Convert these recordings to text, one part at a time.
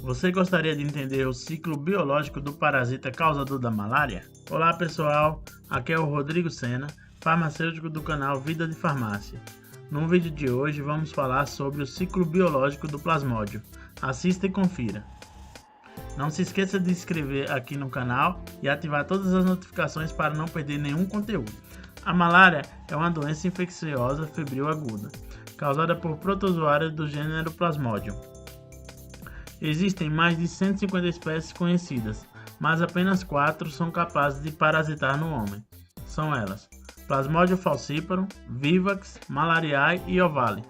Você gostaria de entender o ciclo biológico do parasita causador da malária? Olá pessoal, aqui é o Rodrigo Sena, farmacêutico do canal Vida de Farmácia. No vídeo de hoje vamos falar sobre o ciclo biológico do plasmódio. Assista e confira. Não se esqueça de se inscrever aqui no canal e ativar todas as notificações para não perder nenhum conteúdo. A malária é uma doença infecciosa febril aguda, causada por protozoários do gênero Plasmodium. Existem mais de 150 espécies conhecidas, mas apenas 4 são capazes de parasitar no homem. São elas: Plasmodium falciparum, vivax, malariae e ovale.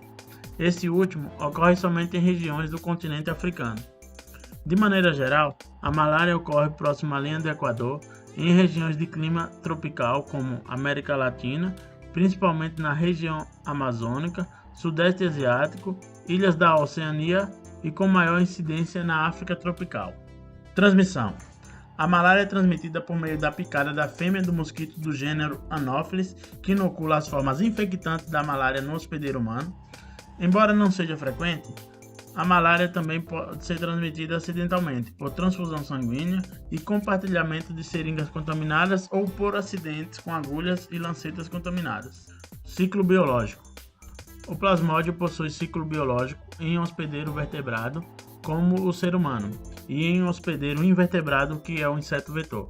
Este último ocorre somente em regiões do continente africano. De maneira geral, a malária ocorre próximo à linha do Equador, em regiões de clima tropical como América Latina, principalmente na região amazônica, Sudeste Asiático, ilhas da Oceania e com maior incidência na África tropical. Transmissão: a malária é transmitida por meio da picada da fêmea do mosquito do gênero Anopheles, que inocula as formas infectantes da malária no hospedeiro humano. Embora não seja frequente, a malária também pode ser transmitida acidentalmente, por transfusão sanguínea e compartilhamento de seringas contaminadas ou por acidentes com agulhas e lancetas contaminadas. Ciclo biológico: o plasmódio possui ciclo biológico em hospedeiro vertebrado, como o ser humano, e em hospedeiro invertebrado, que é o inseto vetor.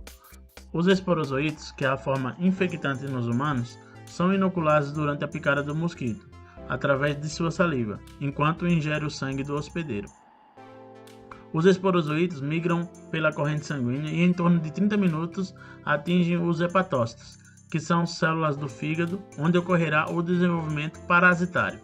Os esporozoítos, que é a forma infectante nos humanos, são inoculados durante a picada do mosquito, através de sua saliva, enquanto ingere o sangue do hospedeiro. Os esporozoítos migram pela corrente sanguínea e em torno de 30 minutos atingem os hepatócitos, que são células do fígado, onde ocorrerá o desenvolvimento parasitário.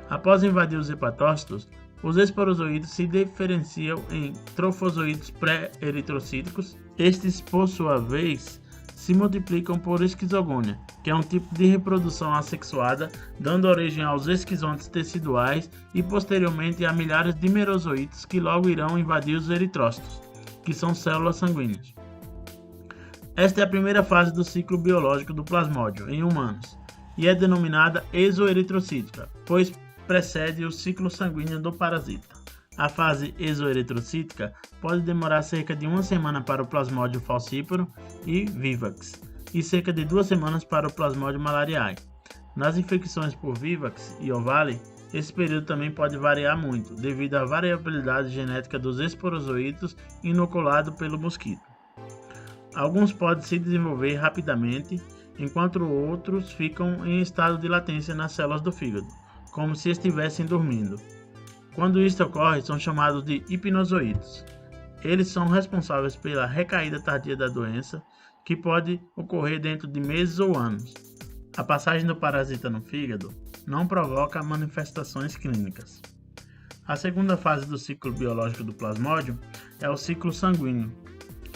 Após invadir os hepatócitos, os esporozoítos se diferenciam em trofozoítos pré-eritrocíticos. Estes, por sua vez, se multiplicam por esquizogônia, que é um tipo de reprodução assexuada, dando origem aos esquizontes teciduais e posteriormente a milhares de merozoítos que logo irão invadir os eritrócitos, que são células sanguíneas. Esta é a primeira fase do ciclo biológico do plasmódio em humanos e é denominada exoeritrocítica, pois precede o ciclo sanguíneo do parasita. A fase exoeritrocítica pode demorar cerca de uma semana para o Plasmodium falciparum e vivax e cerca de 2 semanas para o Plasmodium malariae. Nas infecções por vivax e ovale, esse período também pode variar muito, devido à variabilidade genética dos esporozoítos inoculados pelo mosquito. Alguns podem se desenvolver rapidamente, enquanto outros ficam em estado de latência nas células do fígado, como se estivessem dormindo. Quando isto ocorre, são chamados de hipnozoítos. Eles são responsáveis pela recaída tardia da doença, que pode ocorrer dentro de meses ou anos. A passagem do parasita no fígado não provoca manifestações clínicas. A segunda fase do ciclo biológico do plasmódio é o ciclo sanguíneo,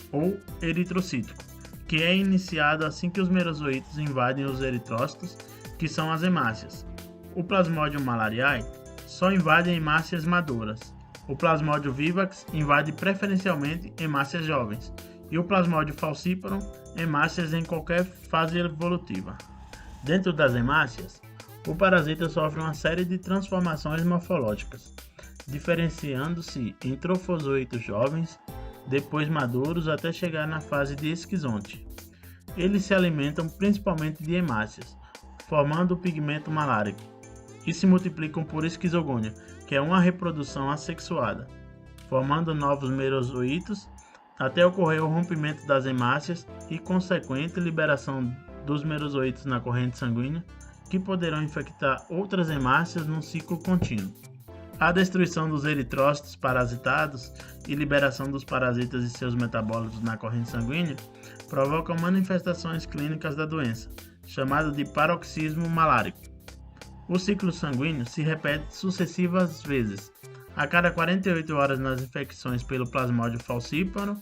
ou eritrocítico, que é iniciado assim que os merozoítos invadem os eritrócitos, que são as hemácias. O Plasmodium malariae só invade hemácias maduras. O Plasmodium vivax invade preferencialmente hemácias jovens e o Plasmodium falciparum hemácias em qualquer fase evolutiva. Dentro das hemácias, o parasita sofre uma série de transformações morfológicas, diferenciando-se em trofozoítos jovens, depois maduros até chegar na fase de esquizonte. Eles se alimentam principalmente de hemácias, formando o pigmento malárico, e se multiplicam por esquizogônia, que é uma reprodução assexuada, formando novos merozoítos até ocorrer o rompimento das hemácias e consequente liberação dos merozoítos na corrente sanguínea, que poderão infectar outras hemácias num ciclo contínuo. A destruição dos eritrócitos parasitados e liberação dos parasitas e seus metabólitos na corrente sanguínea provocam manifestações clínicas da doença, chamada de paroxismo malárico. O ciclo sanguíneo se repete sucessivas vezes, a cada 48 horas nas infecções pelo Plasmodium falciparum,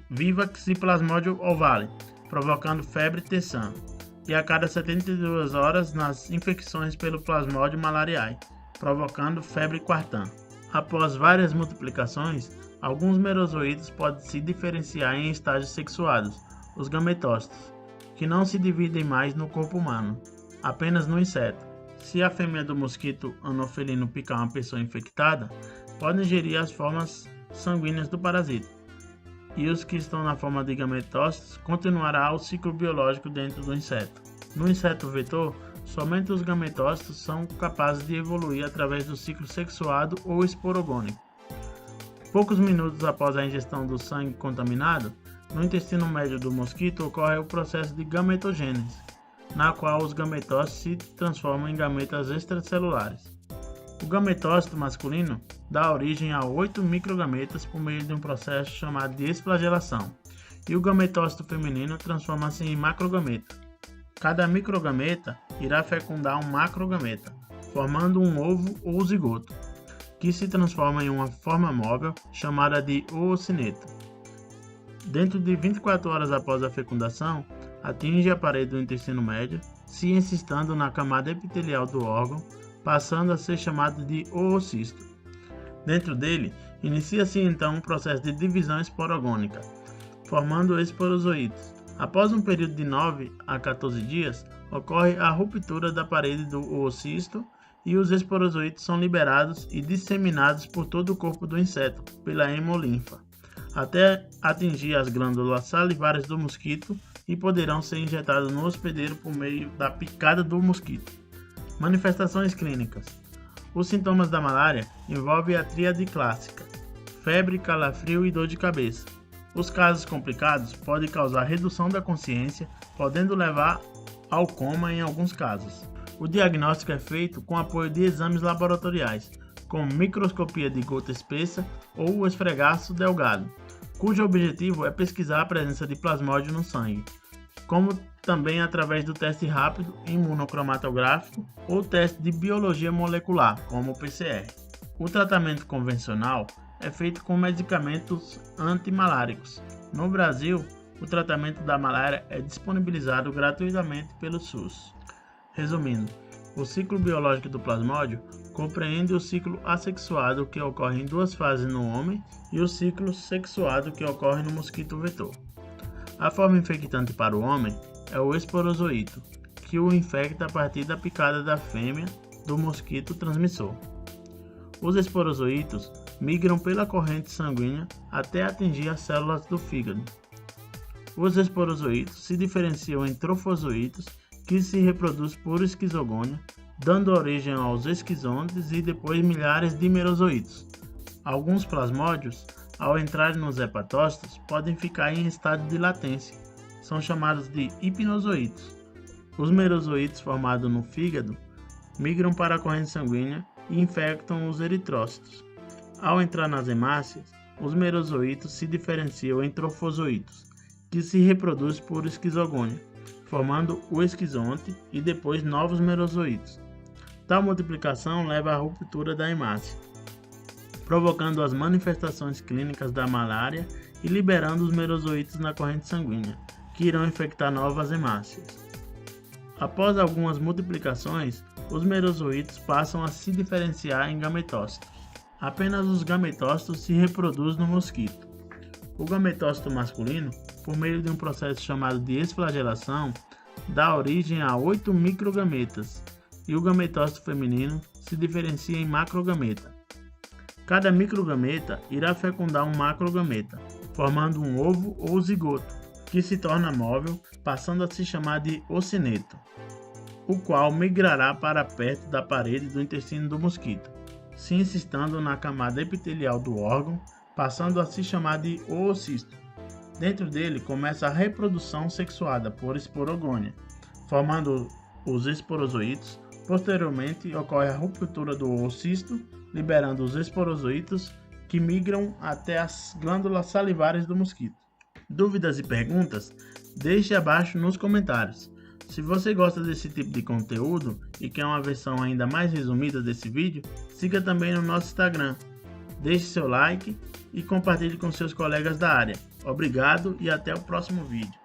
vivax e Plasmodium ovale, provocando febre tessã, e a cada 72 horas nas infecções pelo Plasmodium malariae, provocando febre quartã. Após várias multiplicações, alguns merozoítos podem se diferenciar em estágios sexuados, os gametócitos, que não se dividem mais no corpo humano, apenas no inseto. Se a fêmea do mosquito anofelino picar uma pessoa infectada, pode ingerir as formas sanguíneas do parasita, e os que estão na forma de gametócitos continuará o ciclo biológico dentro do inseto. No inseto vetor, somente os gametócitos são capazes de evoluir através do ciclo sexuado ou esporogônico. Poucos minutos após a ingestão do sangue contaminado, no intestino médio do mosquito ocorre o processo de gametogênese, na qual os gametócitos se transformam em gametas extracelulares. O gametócito masculino dá origem a 8 microgametas por meio de um processo chamado de esflagelação, e o gametócito feminino transforma-se em macrogameta. Cada microgameta irá fecundar um macrogameta, formando um ovo ou zigoto, que se transforma em uma forma móvel chamada de oocineto. Dentro de 24 horas após a fecundação, atinge a parede do intestino médio, se encistando na camada epitelial do órgão, passando a ser chamado de oocisto. Dentro dele, inicia-se então um processo de divisão esporogônica, formando esporozoítos. Após um período de 9 a 14 dias, ocorre a ruptura da parede do oocisto e os esporozoítos são liberados e disseminados por todo o corpo do inseto pela hemolinfa, até atingir as glândulas salivares do mosquito e poderão ser injetados no hospedeiro por meio da picada do mosquito. Manifestações clínicas. Os sintomas da malária envolvem a tríade clássica: febre, calafrio e dor de cabeça. Os casos complicados podem causar redução da consciência, podendo levar ao coma em alguns casos. O diagnóstico é feito com apoio de exames laboratoriais, como microscopia de gota espessa ou o esfregaço delgado, cujo objetivo é pesquisar a presença de plasmódio no sangue, como também através do teste rápido imunocromatográfico ou teste de biologia molecular, como o PCR. O tratamento convencional é feito com medicamentos antimaláricos. No Brasil, o tratamento da malária é disponibilizado gratuitamente pelo SUS. Resumindo, o ciclo biológico do plasmódio compreende o ciclo assexuado, que ocorre em 2 fases no homem, e o ciclo sexuado, que ocorre no mosquito vetor. A forma infectante para o homem é o esporozoíto, que o infecta a partir da picada da fêmea do mosquito transmissor. Os esporozoítos migram pela corrente sanguínea até atingir as células do fígado. Os esporozoítos se diferenciam em trofozoítos, que se reproduz por esquizogônia, dando origem aos esquizontes e depois milhares de merozoítos. Alguns plasmódios, ao entrarem nos hepatócitos, podem ficar em estado de latência. São chamados de hipnozoítos. Os merozoítos formados no fígado migram para a corrente sanguínea e infectam os eritrócitos. Ao entrar nas hemácias, os merozoítos se diferenciam em trofozoítos, que se reproduzem por esquizogônia, formando o esquizonte e depois novos merozoítos. Tal multiplicação leva à ruptura da hemácia, provocando as manifestações clínicas da malária e liberando os merozoítos na corrente sanguínea, que irão infectar novas hemácias. Após algumas multiplicações, os merozoítos passam a se diferenciar em gametócitos. Apenas os gametócitos se reproduzem no mosquito. O gametócito masculino, por meio de um processo chamado de esflagelação, dá origem a 8 microgametas, e o gametócito feminino se diferencia em macrogameta. Cada microgameta irá fecundar um macrogameta, formando um ovo ou zigoto, que se torna móvel, passando a se chamar de oocineto, o qual migrará para perto da parede do intestino do mosquito, se encistando na camada epitelial do órgão, passando a se chamar de oocisto. Dentro dele começa a reprodução sexuada por esporogônia, formando os esporozoítos. Posteriormente ocorre a ruptura do oocisto, liberando os esporozoítos, que migram até as glândulas salivares do mosquito. Dúvidas e perguntas? Deixe abaixo nos comentários. Se você gosta desse tipo de conteúdo e quer uma versão ainda mais resumida desse vídeo, siga também no nosso Instagram. Deixe seu like e compartilhe com seus colegas da área. Obrigado e até o próximo vídeo.